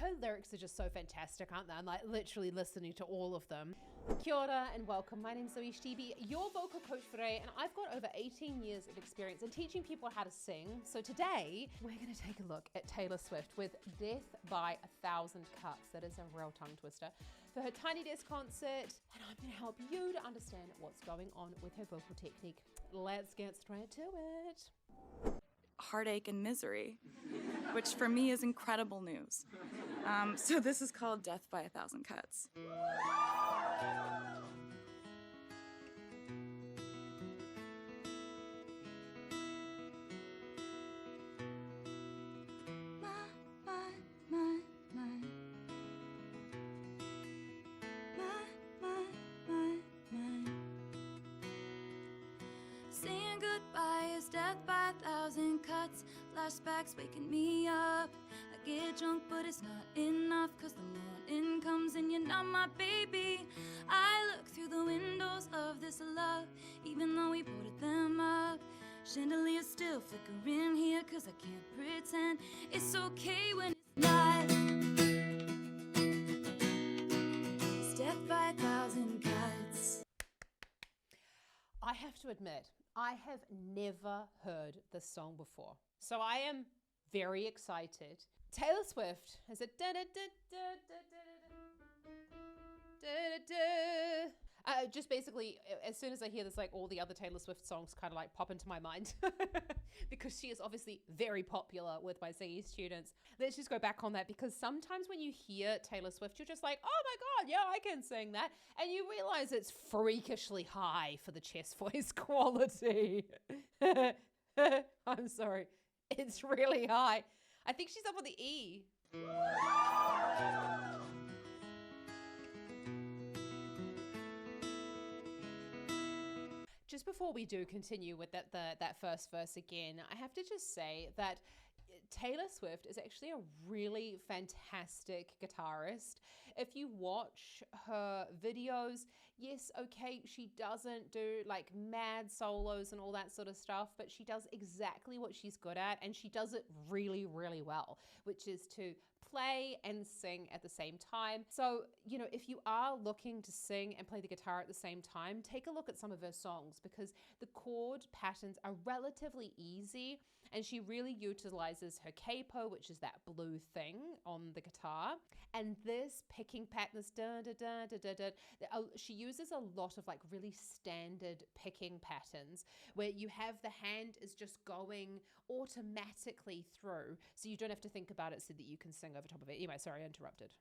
Her lyrics are just so fantastic, aren't they? I'm like literally listening to all of them. Kia ora and welcome. My name's ZoeStibi, your vocal coach for today, and I've got over 18 years of experience in teaching people how to sing. So today we're going to take a look at Taylor Swift with Death by 1,000 Cuts. That is a real tongue twister. For her Tiny Desk concert, and I'm going to help you to understand what's going on with her vocal technique. Let's get straight to it. Heartache and misery, which for me is incredible news. So this is called Death by 1,000 Cuts. Saying goodbye is death by 1,000 cuts. Flashbacks waking me up. I get drunk, but it's not enough, 'cause the morning comes and you're not my baby. I look through the windows of this love, even though we boarded them up. Chandeliers still flickering here, 'cause I can't pretend it's okay when it's not. It's death by 1,000 cuts. I have to admit, I have never heard this song before. So I am very excited. Taylor Swift has a just basically, as soon as I hear this, like all the other Taylor Swift songs kind of like pop into my mind because she is obviously very popular with my singing students. Let's just go back on that, because sometimes when you hear Taylor Swift, you're just like, oh my God, yeah, I can sing that. And you realize it's freakishly high for the chest voice quality. I'm sorry. It's really high. I think she's up on the E. Just before we do continue with that first verse again, I have to just say that Taylor Swift is actually a really fantastic guitarist. If you watch her videos, yes, okay, she doesn't do like mad solos and all that sort of stuff, but she does exactly what she's good at, and she does it really, really well, which is to play and sing at the same time. So, you know, if you are looking to sing and play the guitar at the same time, take a look at some of her songs, because the chord patterns are relatively easy, and she really utilizes her capo, which is that blue thing on the guitar, and this picking pattern, this da da da da da da. She uses a lot of like really standard picking patterns where you have the hand is just going automatically through, so you don't have to think about it, so that you can sing over top of it. Anyway, sorry, I interrupted.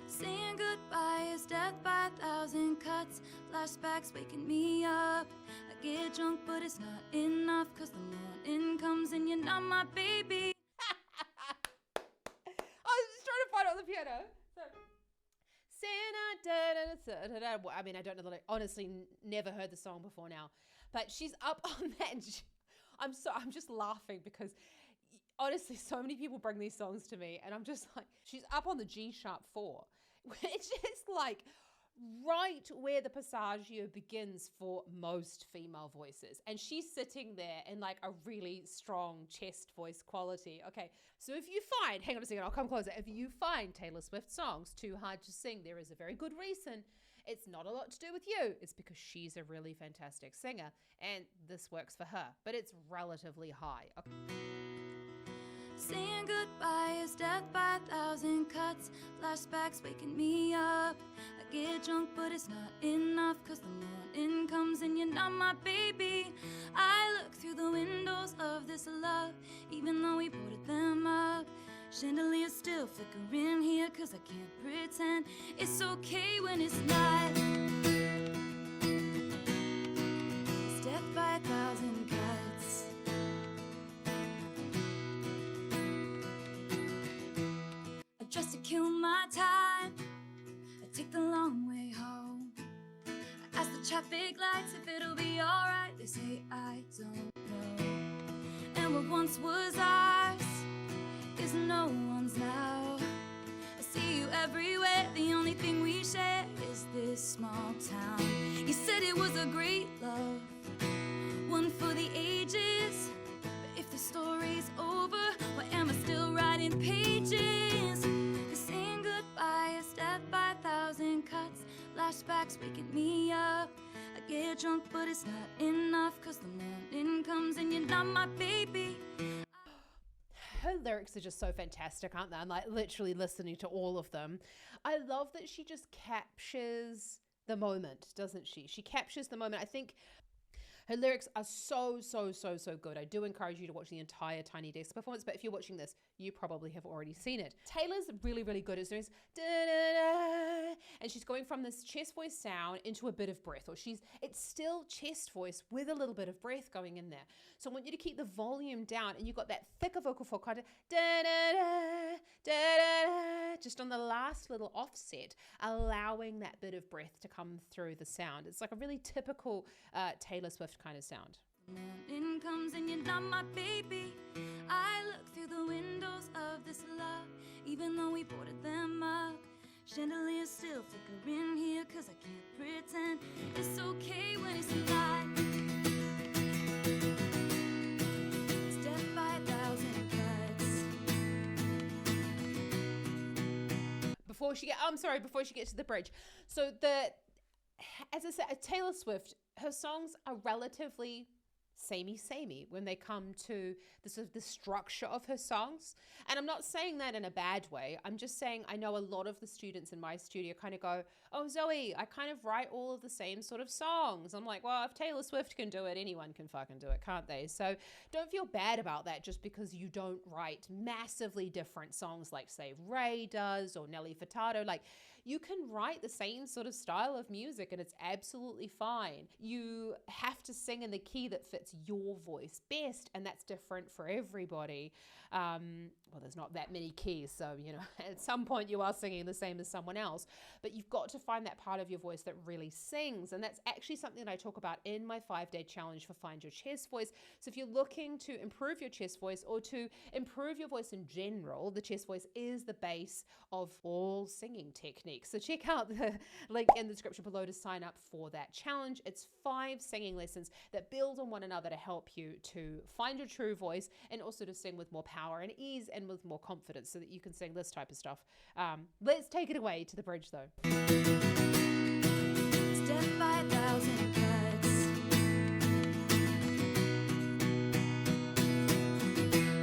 Saying goodbye is death by 1,000 cuts. Flashbacks waking me up. I get drunk, but it's not enough, 'cause the morning comes and you're not my baby. I was just trying to find it on the piano. So. I mean, I don't know that I honestly never heard the song before now, but she's up on that. And I'm just laughing because honestly, so many people bring these songs to me, and I'm just like, she's up on the G sharp 4, which is like right where the passaggio begins for most female voices, and she's sitting there in like a really strong chest voice quality. Okay, so if you find, hang on a second, I'll come closer. If you find Taylor Swift songs too hard to sing, there is a very good reason. It's not a lot to do with you. It's because she's a really fantastic singer, and this works for her, but it's relatively high. Okay. Saying goodbye is death by 1,000 cuts. Flashbacks waking me up. I get drunk, but it's not enough, 'cause the morning comes and you're not my baby. I look through the windows of this love, even though we boarded them up. Chandeliers still flickering here, 'cause I can't pretend it's okay when it's not. It's death by 1,000 cuts. Just to kill my time, I take the long way home. I ask the traffic lights if it'll be alright. They say I don't know. And what once was ours is no one's now. I see you everywhere. The only thing we share is this small town. You said it was a great love, one for the ages. But if the story's over, why am I still writing pages? Cause saying goodbye is death by 1,000 cuts. Flashbacks waking me up. I get drunk, but it's not enough. Cause the morning comes and you're not my baby. Her lyrics are just so fantastic, aren't they? I'm like literally listening to all of them. I love that she just captures the moment, doesn't she? She captures the moment. I think her lyrics are so good. I do encourage you to watch the entire Tiny Desk performance, but if you're watching this, you probably have already seen it. Taylor's really good. It's doing da-da-da, and she's going from this chest voice sound into a bit of breath, or it's still chest voice with a little bit of breath going in there. So I want you to keep the volume down, and you've got that thicker vocal fold kind of da-da-da, da-da-da, just on the last little offset, allowing that bit of breath to come through the sound. It's like a really typical Taylor Swift kind of sound. Morning comes and you're not my baby. I look through the windows of this love, even though we boarded them up. Chandeliers still flickering here, cause I can't pretend it's okay when it's a lie. It's death by 1,000 cuts. Before she gets to the bridge. So as I said, Taylor Swift, her songs are relatively samey when they come to the sort of the structure of her songs. And I'm not saying that in a bad way. I'm just saying I know a lot of the students in my studio kind of go, oh, Zoe, I kind of write all of the same sort of songs. I'm like, well, if Taylor Swift can do it, anyone can fucking do it, can't they? So don't feel bad about that just because you don't write massively different songs like, say, Ray does or Nelly Furtado. Like, you can write the same sort of style of music and it's absolutely fine. You have to sing in the key that fits your voice best, and that's different for everybody. Well, there's not that many keys, so, you know, at some point you are singing the same as someone else, but you've got to find that part of your voice that really sings, and that's actually something that I talk about in my 5-day challenge for Find Your Chest Voice. So if you're looking to improve your chest voice or to improve your voice in general, the chest voice is the base of all singing techniques. So check out the link in the description below to sign up for that challenge. It's 5 singing lessons that build on one another to help you to find your true voice and also to sing with more power and ease and with more confidence so that you can sing this type of stuff. Let's take it away to the bridge though. It's death by 1,000 cuts.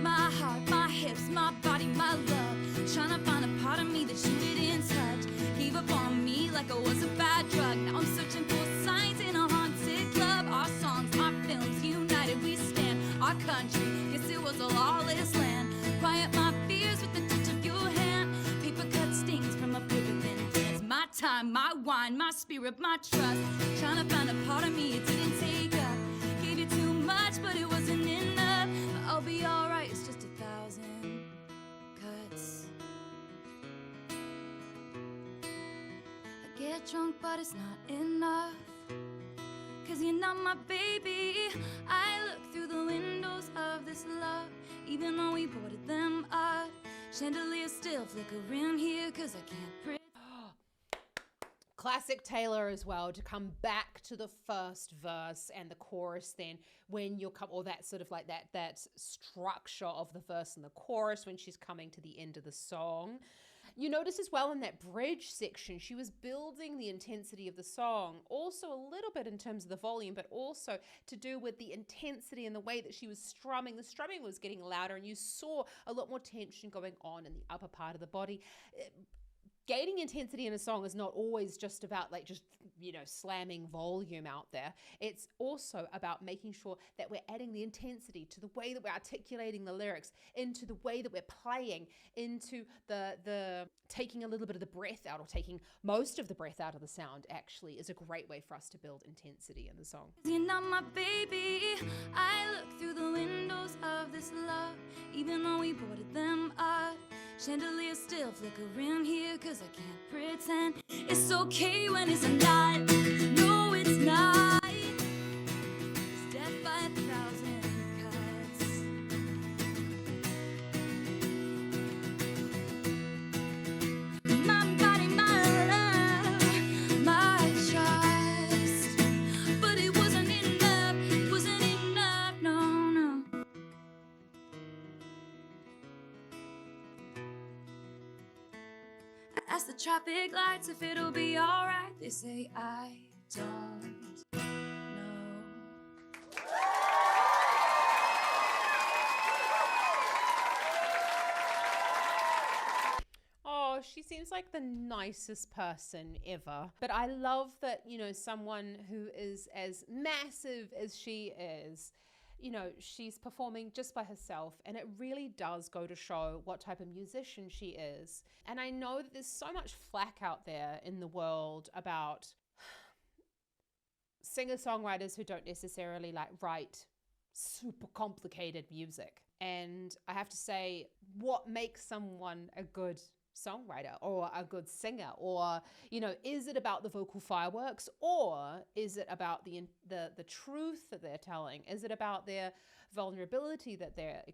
My heart, my hips, my body, my love, trying to find a part of me that you didn't touch. Gave up on me like I was a bad drug. Now I'm searching for signs in a haunted club. Our songs, our films, united we stand. Our country, guess it was a lawless land. Quiet my fears with the touch of your hand. Paper cut stings from a paper thin dance. My time, my wine, my spirit, my trust. Trying to find a part of me it didn't take up. Gave you too much, but it wasn't enough. But I'll be alright, it's just 1,000 cuts. I get drunk, but it's not enough. Cause you're not my baby. I look through the windows of this love, even though we boarded them up. Chandeliers still flickering here, cause I can't breathe. Classic Taylor as well, to come back to the first verse and the chorus then when you'll come, or that sort of like that structure of the verse and the chorus when she's coming to the end of the song. You notice as well in that bridge section, she was building the intensity of the song, also a little bit in terms of the volume, but also to do with the intensity and the way that she was strumming. The strumming was getting louder and you saw a lot more tension going on in the upper part of the body. Gaining intensity in a song is not always just about like just, you know, slamming volume out there. It's also about making sure that we're adding the intensity to the way that we're articulating the lyrics, into the way that we're playing, into the taking a little bit of the breath out, or taking most of the breath out of the sound actually is a great way for us to build intensity in the song. You're not my baby. I look through the windows of this love, even though we boarded them up. Chandeliers still flickering here, cause I can't pretend it's okay when it's not. No, it's not. It's death by 1,000 cuts. My body, my love, my past the traffic lights if it'll be alright. They say I don't know. Oh, she seems like the nicest person ever. But I love that, you know, someone who is as massive as she is, you know, she's performing just by herself, and it really does go to show what type of musician she is. And I know that there's so much flack out there in the world about singer-songwriters who don't necessarily like write super complicated music. And I have to say, what makes someone a good songwriter or a good singer? Or, you know, is it about the vocal fireworks, or is it about the truth that they're telling? Is it about their vulnerability that they're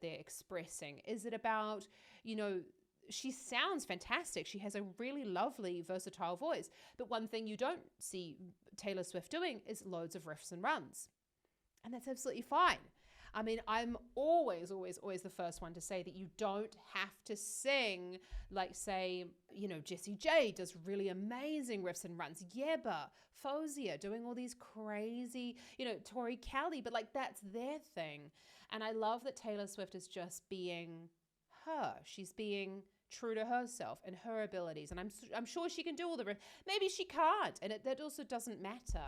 expressing? Is it about, you know, she sounds fantastic. She has a really lovely, versatile voice. But one thing you don't see Taylor Swift doing is loads of riffs and runs. And that's absolutely fine. I mean, I'm always the first one to say that you don't have to sing like, say, you know, Jessie J does really amazing riffs and runs. Yeba, Fozia doing all these crazy, you know, Tori Kelly, but like that's their thing. And I love that Taylor Swift is just being her. She's being true to herself and her abilities. And I'm sure she can do all the riffs. Maybe she can't, and that also doesn't matter.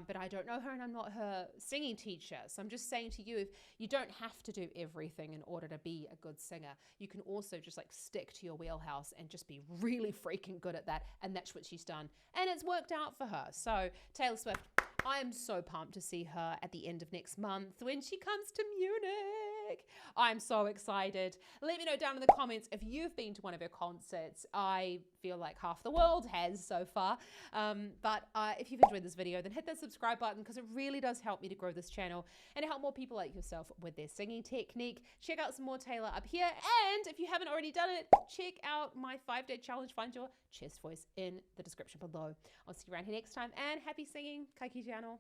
But I don't know her, and I'm not her singing teacher. So I'm just saying to you, if you don't have to do everything in order to be a good singer. You can also just like stick to your wheelhouse and just be really freaking good at that. And that's what she's done. And it's worked out for her. So Taylor Swift, I am so pumped to see her at the end of next month when she comes to Munich. I'm so excited. Let me know down in the comments if you've been to one of her concerts. I feel like half the world has so far. But if you've enjoyed this video, then hit that subscribe button, because it really does help me to grow this channel and help more people like yourself with their singing technique. Check out some more Taylor up here. And if you haven't already done it, check out my 5-day challenge, Find Your Chest Voice, in the description below. I'll see you around here next time, and happy singing. Kaiki channel.